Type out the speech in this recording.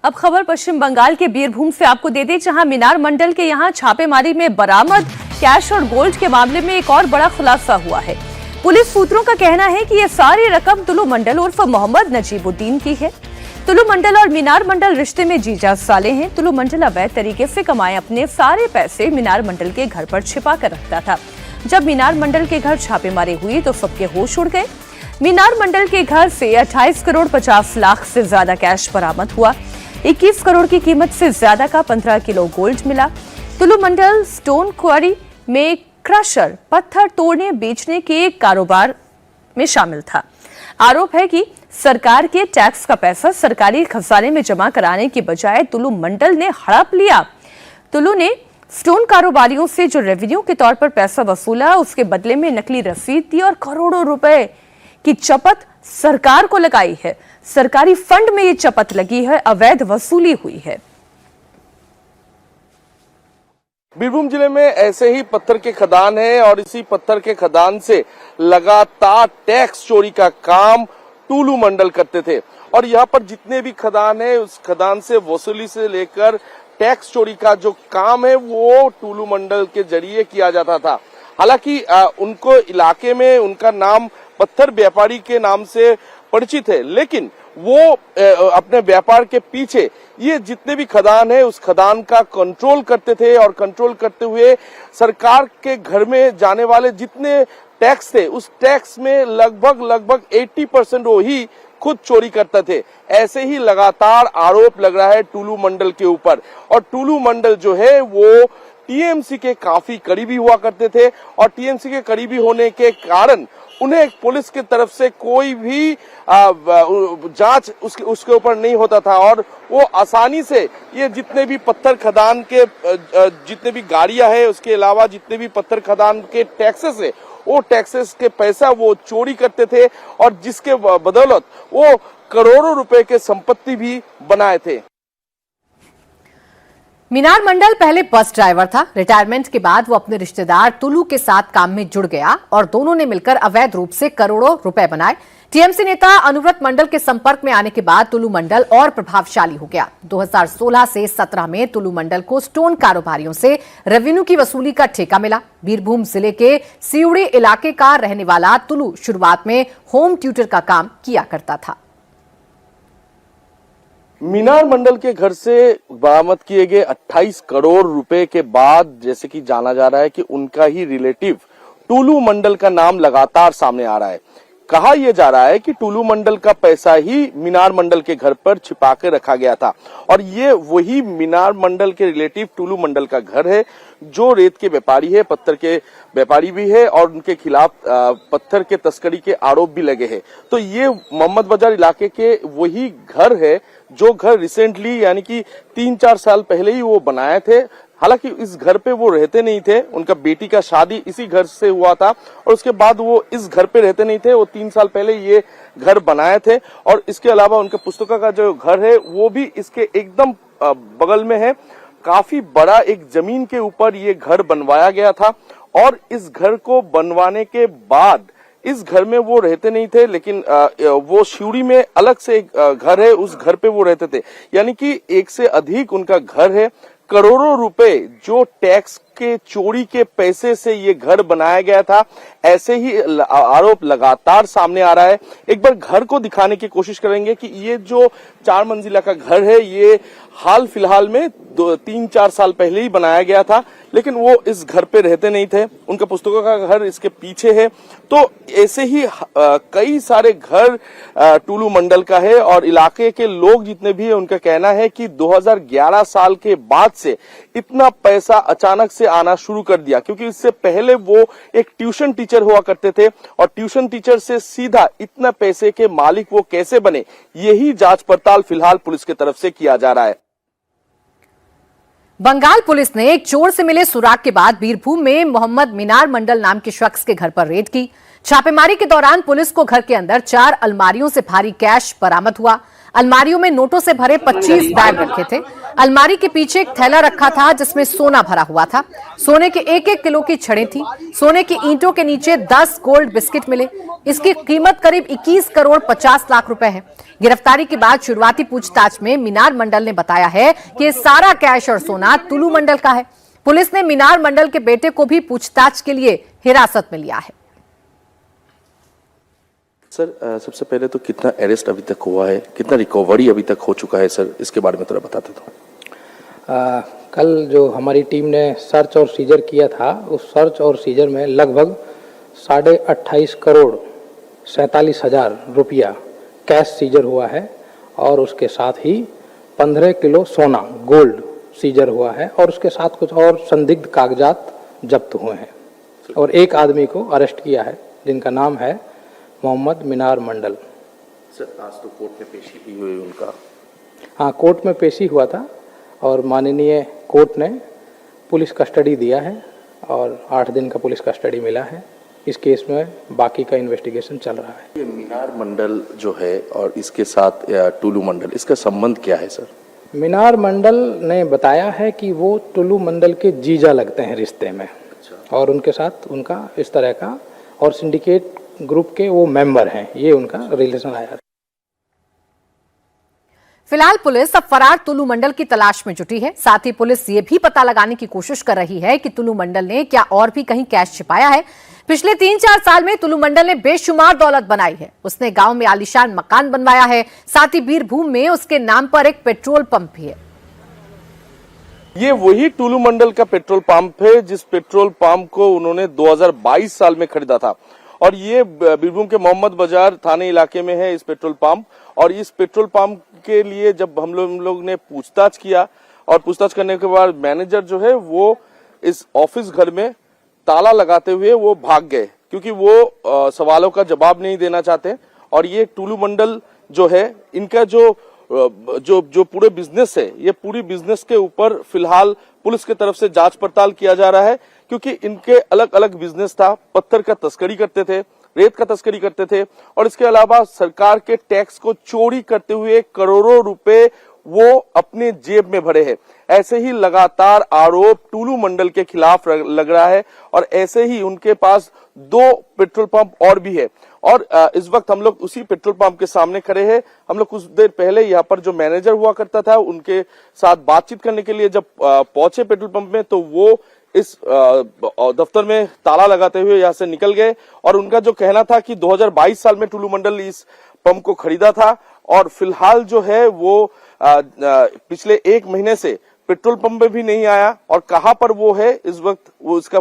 अब खबर पश्चिम बंगाल के बीरभूम से आपको दे दें, जहां मीनार मंडल के यहां छापेमारी में बरामद कैश और गोल्ड के मामले में एक और बड़ा खुलासा हुआ है। पुलिस सूत्रों का कहना है कि यह सारी रकम तुलू मंडल उर्फ मोहम्मद नजीबुद्दीन की है। तुलू मंडल और मीनार मंडल रिश्ते में जीजा साले हैं। तुलू मंडल अवैध तरीके से कमाए अपने सारे पैसे मीनार मंडल के घर पर छिपा कर रखता था। जब मीनार मंडल के घर छापेमारी हुई तो सबके होश उड़ गए। मीनार मंडल के घर से 28 करोड़ 50 लाख से ज्यादा कैश बरामद हुआ। 21 करोड़ की कीमत से ज्यादा का 15 किलो गोल्ड मिला। तुलू मंडल स्टोन क्वारी में क्रशर पत्थर तोड़ने बेचने के कारोबार में शामिल था। आरोप है कि सरकार के टैक्स का पैसा सरकारी खजाने में जमा कराने की बजाय तुलू मंडल ने हड़प लिया। तुलू ने स्टोन कारोबारियों से जो रेवेन्यू के तौर पर पैसा वसूला, उसके बदले में नकली रसीद दी और करोड़ों रुपए की चपत सरकार को लगाई है। सरकारी फंड में ये चपत लगी है, अवैध वसूली हुई है। बीरभूम जिले में ऐसे ही पत्थर के खदान है और इसी पत्थर के खदान से लगातार टैक्स चोरी का काम टुलू मंडल करते थे और यहाँ पर जितने भी खदान है उस खदान से वसूली से लेकर टैक्स चोरी का जो काम है वो टुलू मंडल के जरिए किया जाता था। हालांकि उनको इलाके में उनका नाम पत्थर व्यापारी के नाम से परिचित है, लेकिन वो अपने व्यापार के पीछे ये जितने भी खदान है उस खदान का कंट्रोल करते थे और कंट्रोल करते हुए सरकार के घर में जाने वाले जितने टैक्स थे उस टैक्स में लगभग 80% वो ही खुद चोरी करते थे। ऐसे ही लगातार आरोप लग रहा है टुलू मंडल के ऊपर और टुलू मंडल जो है वो टीएमसी के काफी करीबी हुआ करते थे और टीएमसी के करीबी होने के कारण उन्हें पुलिस की तरफ से कोई भी जांच उसके ऊपर नहीं होता था और वो आसानी से ये जितने भी पत्थर खदान के जितने भी गाड़ियां है उसके अलावा जितने भी पत्थर खदान के टैक्सेस है वो टैक्सेस के पैसा वो चोरी करते थे और जिसके बदौलत वो करोड़ों रुपए के संपत्ति भी बनाए थे। मीनार मंडल पहले बस ड्राइवर था। रिटायरमेंट के बाद वो अपने रिश्तेदार तुलू के साथ काम में जुड़ गया और दोनों ने मिलकर अवैध रूप से करोड़ों रुपए बनाए। टीएमसी नेता अनुव्रत मंडल के संपर्क में आने के बाद तुलू मंडल और प्रभावशाली हो गया। 2016 से 17 में तुलू मंडल को स्टोन कारोबारियों से रेवेन्यू की वसूली का ठेका मिला। बीरभूम जिले के सिउड़ी इलाके का रहने वाला तुलू शुरुआत में होम ट्यूटर का काम किया करता था। मीनार मंडल के घर से बरामद किए गए 28 करोड़ रुपए के बाद जैसे कि जाना जा रहा है कि उनका ही रिलेटिव टुलू मंडल का नाम लगातार सामने आ रहा है। कहा यह जा रहा है कि टुलू मंडल का पैसा ही मीनार मंडल के घर पर छिपा के रखा गया था और ये वही मीनार मंडल के रिलेटिव टुलू मंडल का घर है जो रेत के व्यापारी है, पत्थर के व्यापारी भी है और उनके खिलाफ पत्थर के तस्करी के आरोप भी लगे हैं। तो ये मोहम्मद बाजार इलाके के वही घर है जो घर रिसेंटली यानी कि 3-4 साल पहले ही वो बनाए थे। हालांकि इस घर पे वो रहते नहीं थे, उनका बेटी का शादी इसी घर से हुआ था और उसके बाद वो इस घर पे रहते नहीं थे। वो 3 साल पहले ये घर बनाए थे और इसके अलावा उनके पुस्तकों का जो घर है वो भी इसके एकदम बगल में है। काफी बड़ा एक जमीन के ऊपर ये घर बनवाया गया था और इस घर को बनवाने के बाद इस घर में वो रहते नहीं थे, लेकिन वो शिवड़ी में अलग से एक घर है, उस घर पे वो रहते थे। यानी कि एक से अधिक उनका घर है। करोड़ों रुपए जो टैक्स के चोरी के पैसे से ये घर बनाया गया था, ऐसे ही आरोप लगातार सामने आ रहा है। एक बार घर को दिखाने की कोशिश करेंगे कि ये जो 4 मंजिला का घर है ये हाल फिलहाल में 3-4 साल पहले ही बनाया गया था, लेकिन वो इस घर पे रहते नहीं थे। उनका पुस्तकों का घर इसके पीछे है। तो ऐसे ही कई सारे घर टुलू मंडल का है और इलाके के लोग जितने भी है उनका कहना है कि 2011 साल के बाद से इतना पैसा अचानक से आना शुरू कर दिया, क्योंकि इससे पहले वो एक ट्यूशन टीचर हुआ करते थे और ट्यूशन टीचर से सीधा इतना पैसे के मालिक वो कैसे बने, यही जांच पड़ताल फिलहाल पुलिस की तरफ से किया जा रहा है। बंगाल पुलिस ने एक चोर से मिले सुराग के बाद बीरभूम में मोहम्मद मीनार मंडल नाम के शख्स के घर पर रेड की। छापेमारी के दौरान पुलिस को घर के अंदर 4 अलमारियों से भारी कैश बरामद हुआ। अलमारियों में नोटों से भरे 25 बैग रखे थे। अलमारी के पीछे एक थैला रखा था जिसमें सोना भरा हुआ था। सोने के 1-1 किलो की छड़ें थी। सोने की ईंटों के नीचे 10 गोल्ड बिस्किट मिले। इसकी कीमत करीब 21 करोड़ 50 लाख रुपए है। गिरफ्तारी के बाद शुरुआती पूछताछ में मीनार मंडल ने बताया है कि ये सारा कैश और सोना तुलू मंडल का है। पुलिस ने मीनार मंडल के बेटे को भी पूछताछ के लिए हिरासत में लिया है। सर, सबसे पहले तो कितना अरेस्ट अभी तक हुआ है, कितना रिकवरी अभी तक हो चुका है सर, इसके बारे में थोड़ा बताते तो। कल जो हमारी टीम ने सर्च और सीजर किया था, उस सर्च और सीजर में लगभग 28.5 करोड़ 47 हजार रुपया कैश सीजर हुआ है और उसके साथ ही 15 किलो सोना गोल्ड सीजर हुआ है और उसके साथ कुछ और संदिग्ध कागजात जब्त हुए हैं और एक आदमी को अरेस्ट किया है जिनका नाम है मोहम्मद मीनार मंडल। सर, आज तो कोर्ट में पेशी भी हुई उनका। हाँ, कोर्ट में पेशी हुआ था और माननीय कोर्ट ने पुलिस कस्टडी दिया है और 8 दिन का पुलिस कस्टडी मिला है। इस केस में बाकी का इन्वेस्टिगेशन चल रहा है। ये मीनार मंडल जो है और इसके साथ टुलू मंडल, इसका संबंध क्या है सर? मीनार मंडल ने बताया है कि वो टुलू मंडल के जीजा लगते हैं रिश्ते में। अच्छा। और उनके साथ उनका इस तरह का और सिंडिकेट ग्रुप के वो मेंबर हैं, ये उनका रिलेशन आया। फिलहाल पुलिस अब फरार तुलू मंडल की तलाश में जुटी है। साथ ही पुलिस ये भी पता लगाने की कोशिश कर रही है कि तुलू मंडल ने क्या और भी कहीं कैश छिपाया है। पिछले 3-4 साल में तुलू मंडल ने बेशुमार दौलत बनाई है। उसने गांव में आलीशान मकान बनवाया है। साथ ही बीरभूम में उसके नाम पर एक पेट्रोल पंप भी है। ये वही टुलू मंडल का पेट्रोल पंप है जिस पेट्रोल पंप को उन्होंने 2022 साल में खरीदा था और ये बीरभूम के मोहम्मद बाजार थाने इलाके में है इस पेट्रोल पंप। और इस पेट्रोल पंप के लिए जब हम लोग ने पूछताछ किया और पूछताछ करने के बाद मैनेजर जो है वो इस ऑफिस घर में ताला लगाते हुए वो भाग गए क्योंकि वो सवालों का जवाब नहीं देना चाहते। और ये टुलू मंडल जो है इनका जो पूरे बिजनेस है, ये पूरी बिजनेस के ऊपर फिलहाल पुलिस की तरफ से जांच पड़ताल किया जा रहा है क्योंकि इनके अलग अलग बिजनेस था। पत्थर का तस्करी करते थे, रेत का तस्करी करते थे और इसके अलावा सरकार के टैक्स को चोरी करते हुए करोड़ों रुपए वो अपने जेब में भरे हैं। ऐसे ही लगातार आरोप टुलू मंडल के खिलाफ लग रहा है और ऐसे ही उनके पास 2 पेट्रोल पंप और भी है। और इस वक्त हम लोग उसी पेट्रोल पंप के सामने खड़े हैं। हम लोग कुछ देर पहले यहाँ पर जो मैनेजर हुआ करता था उनके साथ बातचीत करने के लिए जब पहुंचे पेट्रोल पंप में तो वो इस दफ्तर में ताला लगाते हुए यहाँ से निकल गए। और उनका जो कहना था कि 2022 साल में टुलू मंडल इस पंप को खरीदा था और फिलहाल जो है वो पिछले 1 महीने से पेट्रोल पंप में भी नहीं आया और कहां पर वो है इस वक्त वो इसका